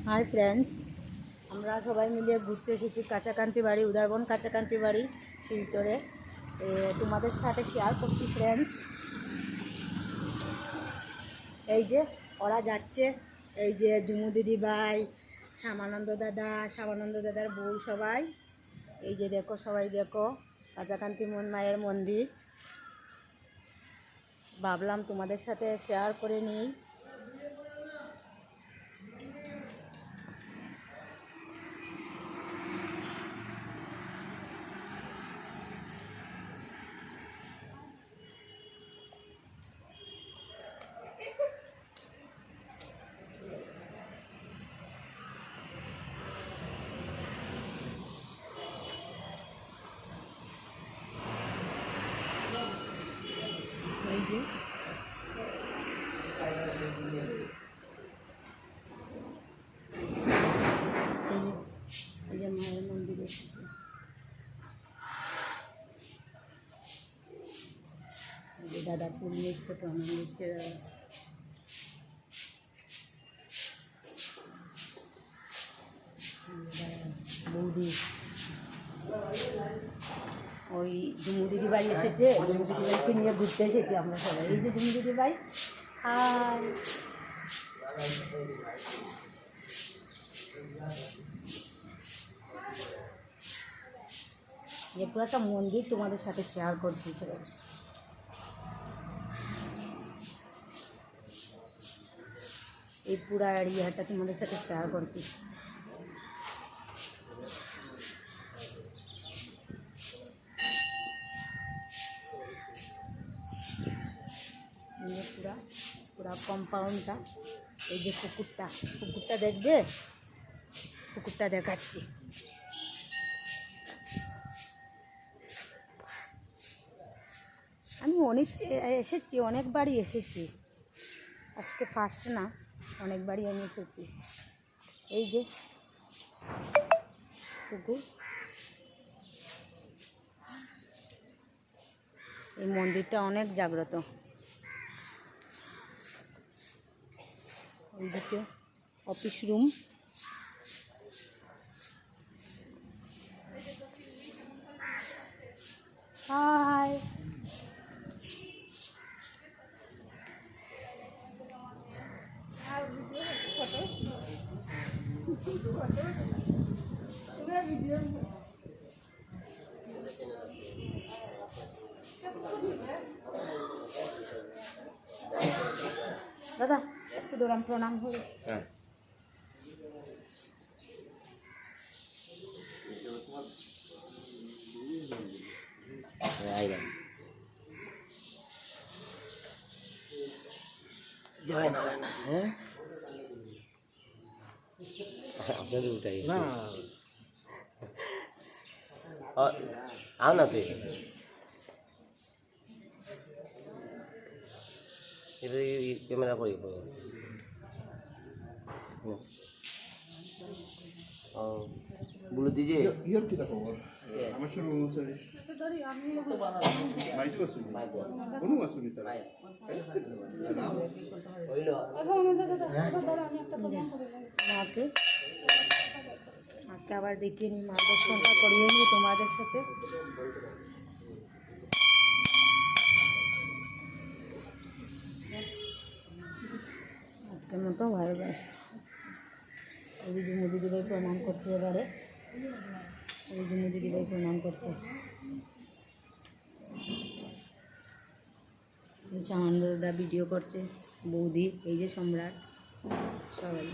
Hi friends, আমরা সবাই মিলে ঘুরতে এসেছি কাঁচাকান্তি বাড়ি, উদয়বন কাঁচাকান্তি বাড়ি শিলচরে। তোমাদের সাথে শেয়ার করছি ফ্রেন্ডস। এই যে ওরা যাচ্ছে, এই যে জুমু দিদি ভাই, শ্যামানন্দ দাদার বউ সবাই। এই যে দেখো, সবাই দেখো কাঁচাকান্তি মায়ের মন্দির। ভাবলাম তোমাদের সাথে শেয়ার করে নিই। এই যে মায়ের মন্দির এসেছে। দাদা ফুল নিচ্ছে, প্রণাম নিচ্ছে দাদা। বৌদি ওই জুমু দিদি ভাই এসেছে, জুমু দিদি ভাইকে নিয়ে ঘুরতে এসেছি আমরা সবাই। এই যে জুমু দিদি ভাই, হাই। ये पूरा একটা মন্দির তোমাদের সাথে শেয়ার করছি। এই পুরা এরিয়াটা তোমাদের সাথে শেয়ার করছি। পুরা পুরা কম্পাউন্ডটা। এই যে পুকুরটা দেখবে, পুকুরটা দেখাচ্ছি। আমি অনেকবারই এসেছি, আজকে ফার্স্ট না, অনেকবারই আমি এসেছি। এই যে পুকুর, এই মন্দিরটা অনেক জাগ্রত। এইদিকে অফিস রুম। হাই, দাদা একটু দৌড়ান, প্রণাম করে। জয় নারায়ণ। হ্যাঁ, আপনাদের উঠাই না, আও না তুই এটা ক্যামেরা করি বলে দিজে ইয়র কি খবর আমার শুরু হচ্ছে আমি মাইকো আছে কোন আছে নি তারা হইলো মাকে আবার দেখিয়ে নি, মা দর্শনটা করিয়ে নি তোমাদের সাথে। আজকের মতো ভাই ভাই ওই জন্য দিদিভাই প্রণাম করছে। এবারে ওই জন্য দিদিভাই প্রণাম করছে। সামান্য দাদা ভিডিও করছে, বৌদি, এই যে সম্রাট, সবাই।